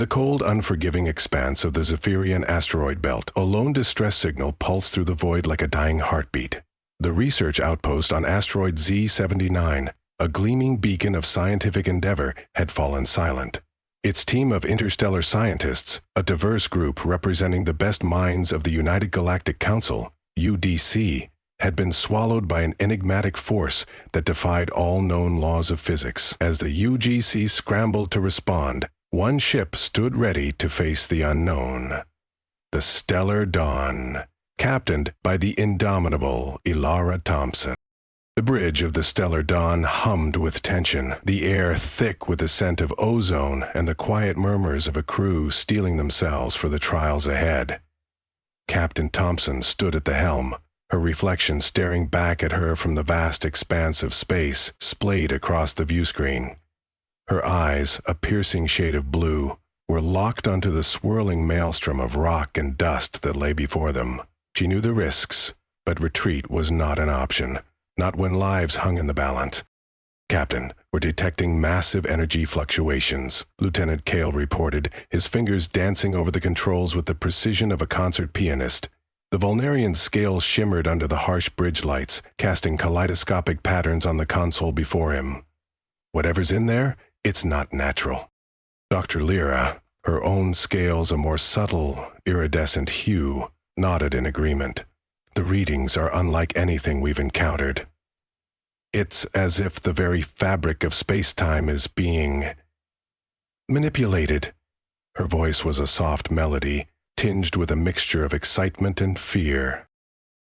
the cold, unforgiving expanse of the Zephyrian asteroid belt, a lone distress signal pulsed through the void like a dying heartbeat. The research outpost on asteroid Z79, a gleaming beacon of scientific endeavor, had fallen silent. Its team of interstellar scientists, a diverse group representing the best minds of the United Galactic Council, UDC, had been swallowed by an enigmatic force that defied all known laws of physics. As the UGC scrambled to respond, one ship stood ready to face the unknown. The Stellar Dawn, captained by the indomitable Elara Thompson. The bridge of the Stellar Dawn hummed with tension, the air thick with the scent of ozone and the quiet murmurs of a crew steeling themselves for the trials ahead. Captain Thompson stood at the helm, her reflection staring back at her from the vast expanse of space splayed across the viewscreen. Her eyes, a piercing shade of blue, were locked onto the swirling maelstrom of rock and dust that lay before them. She knew the risks, but retreat was not an option. Not when lives hung in the balance. "Captain, we're detecting massive energy fluctuations," Lieutenant Kael reported, his fingers dancing over the controls with the precision of a concert pianist. The Vulnarian scale shimmered under the harsh bridge lights, casting kaleidoscopic patterns on the console before him. "Whatever's in there, it's not natural." Dr. Lyra, her own scales a more subtle, iridescent hue, nodded in agreement. "The readings are unlike anything we've encountered. It's as if the very fabric of space-time is being manipulated." Her voice was a soft melody, tinged with a mixture of excitement and fear.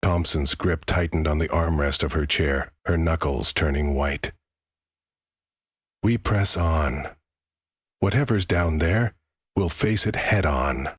Thompson's grip tightened on the armrest of her chair, her knuckles turning white. "We press on. Whatever's down there, we'll face it head-on."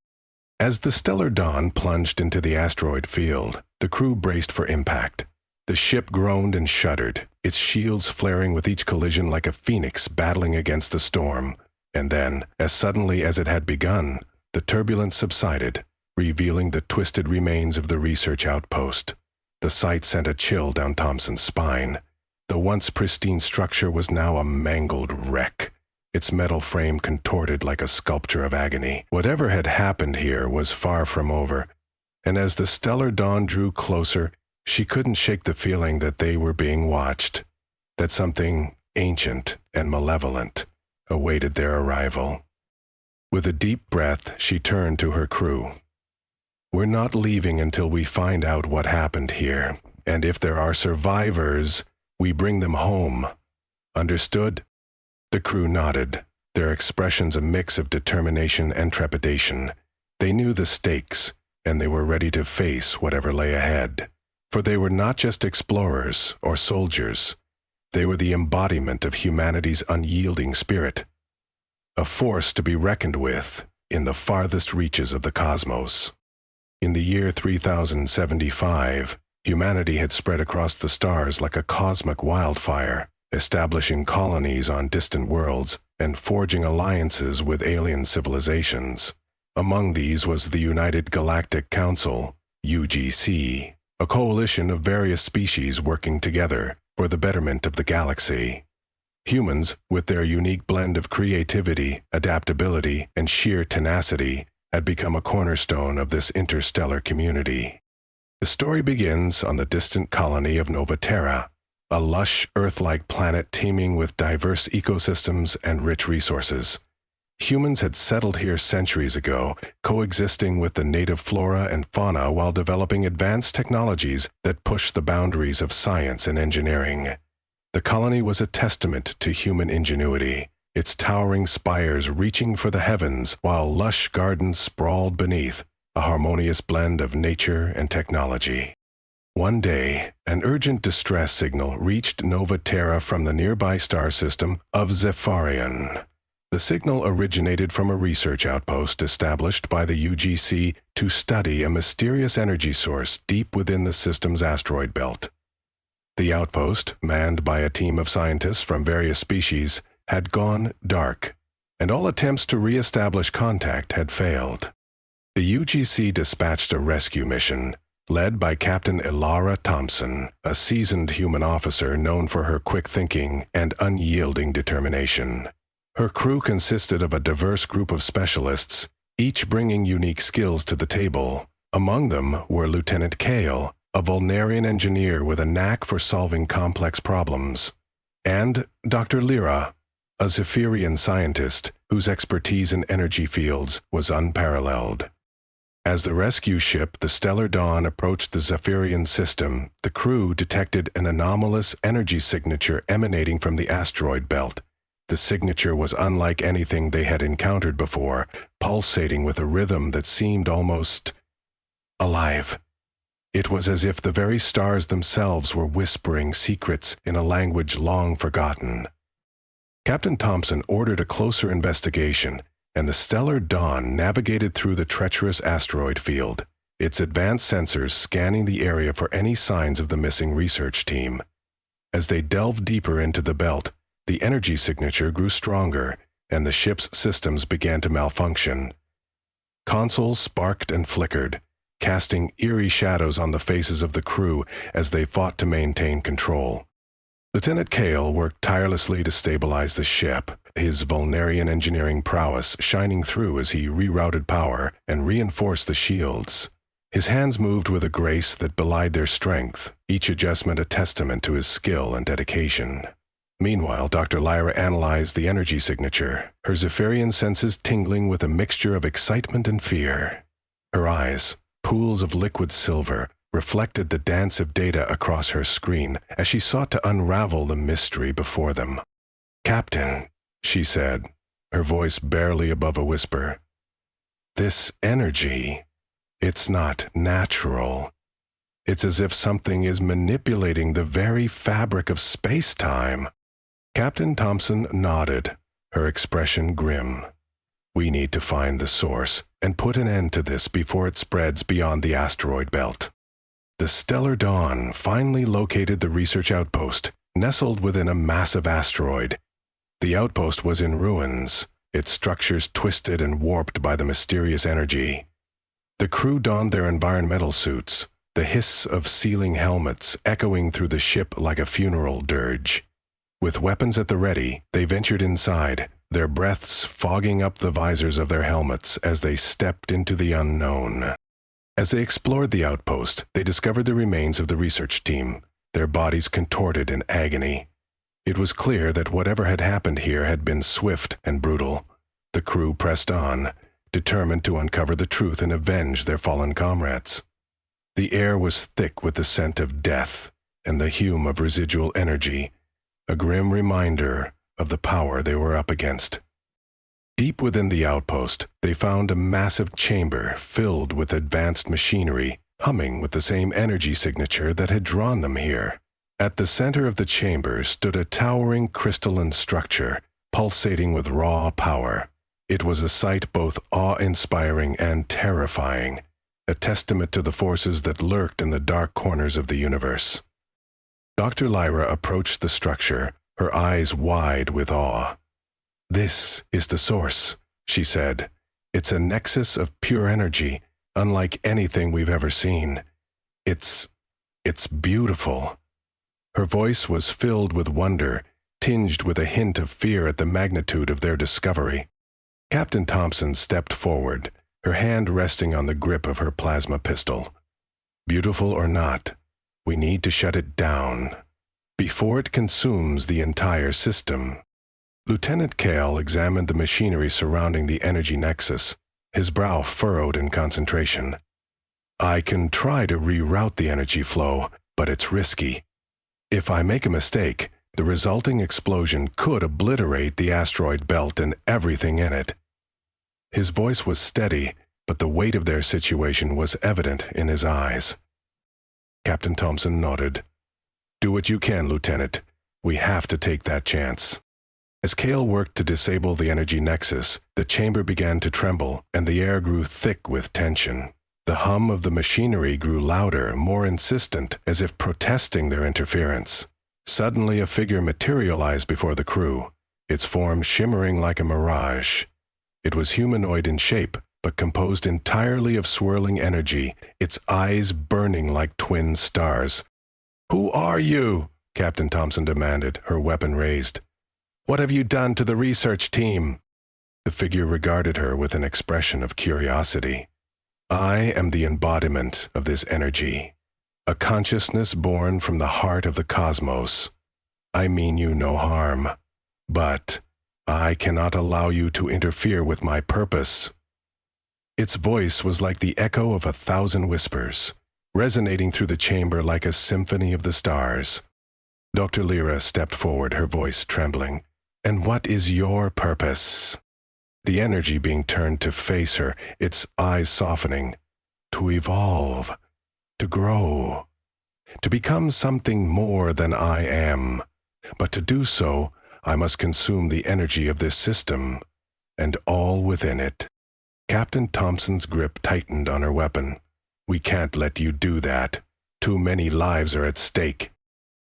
As the Stellar Dawn plunged into the asteroid field, the crew braced for impact. The ship groaned and shuddered, its shields flaring with each collision like a phoenix battling against the storm. And then, as suddenly as it had begun, the turbulence subsided, revealing the twisted remains of the research outpost. The sight sent a chill down Thompson's spine. The once pristine structure was now a mangled wreck, its metal frame contorted like a sculpture of agony. Whatever had happened here was far from over, and as the Stellar Dawn drew closer, she couldn't shake the feeling that they were being watched, that something ancient and malevolent awaited their arrival. With a deep breath, she turned to her crew. "We're not leaving until we find out what happened here, and if there are survivors, we bring them home. Understood?" The crew nodded, their expressions a mix of determination and trepidation. They knew the stakes, and they were ready to face whatever lay ahead. For they were not just explorers or soldiers. They were the embodiment of humanity's unyielding spirit, a force to be reckoned with in the farthest reaches of the cosmos. In the year 3075, humanity had spread across the stars like a cosmic wildfire, establishing colonies on distant worlds and forging alliances with alien civilizations. Among these was the United Galactic Council, UGC, a coalition of various species working together for the betterment of the galaxy. Humans, with their unique blend of creativity, adaptability, and sheer tenacity, had become a cornerstone of this interstellar community. The story begins on the distant colony of Nova Terra, a lush, Earth-like planet teeming with diverse ecosystems and rich resources. Humans had settled here centuries ago, coexisting with the native flora and fauna while developing advanced technologies that pushed the boundaries of science and engineering. The colony was a testament to human ingenuity, its towering spires reaching for the heavens while lush gardens sprawled beneath, a harmonious blend of nature and technology. One day, an urgent distress signal reached Nova Terra from the nearby star system of Zephyrion. The signal originated from a research outpost established by the UGC to study a mysterious energy source deep within the system's asteroid belt. The outpost, manned by a team of scientists from various species, had gone dark, and all attempts to re-establish contact had failed. The UGC dispatched a rescue mission, led by Captain Elara Thompson, a seasoned human officer known for her quick thinking and unyielding determination. Her crew consisted of a diverse group of specialists, each bringing unique skills to the table. Among them were Lieutenant Kael, a Vulnarian engineer with a knack for solving complex problems, and Dr. Lyra, a Zephyrian scientist whose expertise in energy fields was unparalleled. As the rescue ship, the Stellar Dawn, approached the Zephyrian system, the crew detected an anomalous energy signature emanating from the asteroid belt. The signature was unlike anything they had encountered before, pulsating with a rhythm that seemed almost alive. It was as if the very stars themselves were whispering secrets in a language long forgotten. Captain Thompson ordered a closer investigation, and the Stellar Dawn navigated through the treacherous asteroid field, its advanced sensors scanning the area for any signs of the missing research team. As they delved deeper into the belt, the energy signature grew stronger, and the ship's systems began to malfunction. Consoles sparked and flickered, casting eerie shadows on the faces of the crew as they fought to maintain control. Lieutenant Kael worked tirelessly to stabilize the ship, his Vulnarian engineering prowess shining through as he rerouted power and reinforced the shields. His hands moved with a grace that belied their strength, each adjustment a testament to his skill and dedication. Meanwhile, Dr. Lyra analyzed the energy signature, her Zephyrian senses tingling with a mixture of excitement and fear. Her eyes, pools of liquid silver, reflected the dance of data across her screen as she sought to unravel the mystery before them. "Captain," she said, her voice barely above a whisper, "this energy, it's not natural. It's as if something is manipulating the very fabric of space-time." Captain Thompson nodded, her expression grim. "We need to find the source and put an end to this before it spreads beyond the asteroid belt." The Stellar Dawn finally located the research outpost, nestled within a massive asteroid. The outpost was in ruins, its structures twisted and warped by the mysterious energy. The crew donned their environmental suits, the hiss of sealing helmets echoing through the ship like a funeral dirge. With weapons at the ready, they ventured inside, their breaths fogging up the visors of their helmets as they stepped into the unknown. As they explored the outpost, they discovered the remains of the research team, their bodies contorted in agony. It was clear that whatever had happened here had been swift and brutal. The crew pressed on, determined to uncover the truth and avenge their fallen comrades. The air was thick with the scent of death and the fume of residual energy, a grim reminder of the power they were up against. Deep within the outpost, they found a massive chamber filled with advanced machinery, humming with the same energy signature that had drawn them here. At the center of the chamber stood a towering crystalline structure, pulsating with raw power. It was a sight both awe-inspiring and terrifying, a testament to the forces that lurked in the dark corners of the universe. Dr. Lyra approached the structure, her eyes wide with awe. "This is the source," she said. "It's a nexus of pure energy, unlike anything we've ever seen. It's beautiful." Her voice was filled with wonder, tinged with a hint of fear at the magnitude of their discovery. Captain Thompson stepped forward, her hand resting on the grip of her plasma pistol. "Beautiful or not, we need to shut it down before it consumes the entire system." Lieutenant Kael examined the machinery surrounding the energy nexus, his brow furrowed in concentration. "I can try to reroute the energy flow, but it's risky. If I make a mistake, the resulting explosion could obliterate the asteroid belt and everything in it." His voice was steady, but the weight of their situation was evident in his eyes. Captain Thompson nodded. "Do what you can, Lieutenant. We have to take that chance." As Kael worked to disable the energy nexus, the chamber began to tremble, and the air grew thick with tension. The hum of the machinery grew louder, more insistent, as if protesting their interference. Suddenly a figure materialized before the crew, its form shimmering like a mirage. It was humanoid in shape, but composed entirely of swirling energy, its eyes burning like twin stars. "Who are you?" Captain Thompson demanded, her weapon raised. What have you done to the research team?" The figure regarded her with an expression of curiosity. "I am the embodiment of this energy, a consciousness born from the heart of the cosmos. I mean you no harm, but I cannot allow you to interfere with my purpose." Its voice was like the echo of 1,000 whispers, resonating through the chamber like a symphony of the stars. Dr. Lyra stepped forward, her voice trembling. "And what is your purpose?" The energy being turned to face her, its eyes softening. "To evolve, to grow, to become something more than I am. But to do so, I must consume the energy of this system, and all within it." Captain Thompson's grip tightened on her weapon. "We can't let you do that. Too many lives are at stake."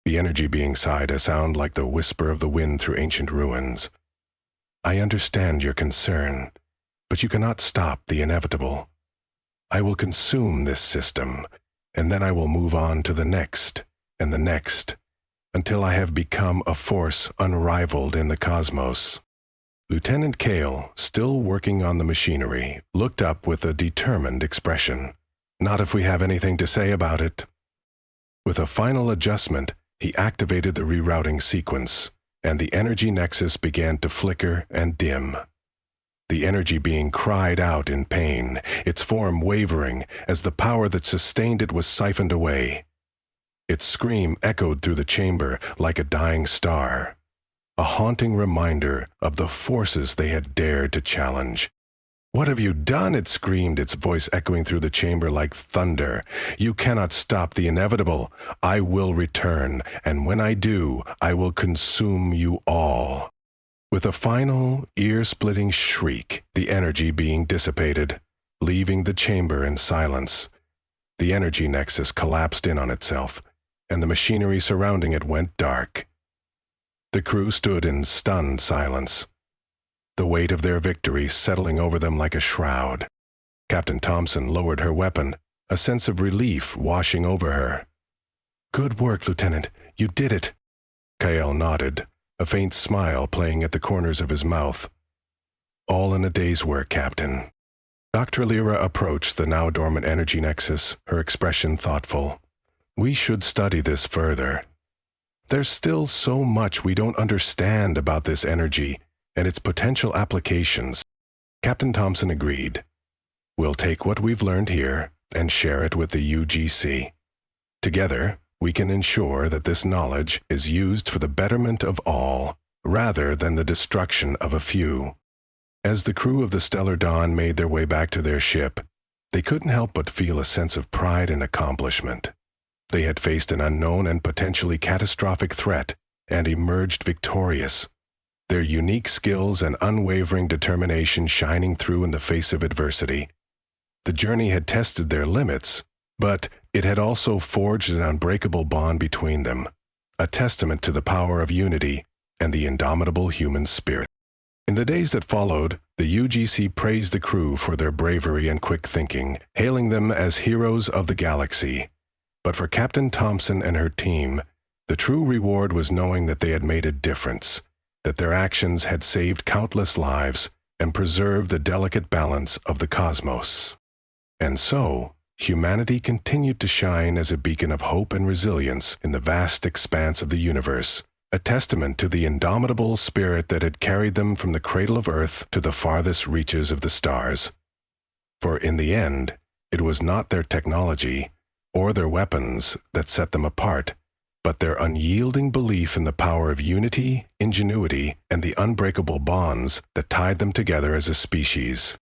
The energy being sighed, a sound like the whisper of the wind through ancient ruins. "I understand your concern, but you cannot stop the inevitable. I will consume this system, and then I will move on to the next, and the next, until I have become a force unrivaled in the cosmos." Lieutenant Kael, still working on the machinery, looked up with a determined expression. "Not if we have anything to say about it." With a final adjustment, he activated the rerouting sequence, and the energy nexus began to flicker and dim. The energy being cried out in pain, its form wavering as the power that sustained it was siphoned away. Its scream echoed through the chamber like a dying star, a haunting reminder of the forces they had dared to challenge. "What have you done?" it screamed, its voice echoing through the chamber like thunder. "You cannot stop the inevitable. I will return, and when I do, I will consume you all." With a final, ear-splitting shriek, the energy being dissipated, leaving the chamber in silence. The energy nexus collapsed in on itself, and the machinery surrounding it went dark. The crew stood in stunned silence, the weight of their victory settling over them like a shroud. Captain Thompson lowered her weapon, a sense of relief washing over her. "Good work, Lieutenant. You did it." Kael nodded, a faint smile playing at the corners of his mouth. "All in a day's work, Captain." Dr. Lyra approached the now dormant energy nexus, her expression thoughtful. "We should study this further. There's still so much we don't understand about this energy and its potential applications." Captain Thompson agreed. "We'll take what we've learned here and share it with the UGC. Together, we can ensure that this knowledge is used for the betterment of all, rather than the destruction of a few." As the crew of the Stellar Dawn made their way back to their ship, they couldn't help but feel a sense of pride and accomplishment. They had faced an unknown and potentially catastrophic threat and emerged victorious, their unique skills and unwavering determination shining through in the face of adversity. The journey had tested their limits, but it had also forged an unbreakable bond between them, a testament to the power of unity and the indomitable human spirit. In the days that followed, the UGC praised the crew for their bravery and quick thinking, hailing them as heroes of the galaxy. But for Captain Thompson and her team, the true reward was knowing that they had made a difference, that their actions had saved countless lives and preserved the delicate balance of the cosmos. And so, humanity continued to shine as a beacon of hope and resilience in the vast expanse of the universe, a testament to the indomitable spirit that had carried them from the cradle of Earth to the farthest reaches of the stars. For in the end, it was not their technology or their weapons that set them apart, but their unyielding belief in the power of unity, ingenuity, and the unbreakable bonds that tied them together as a species.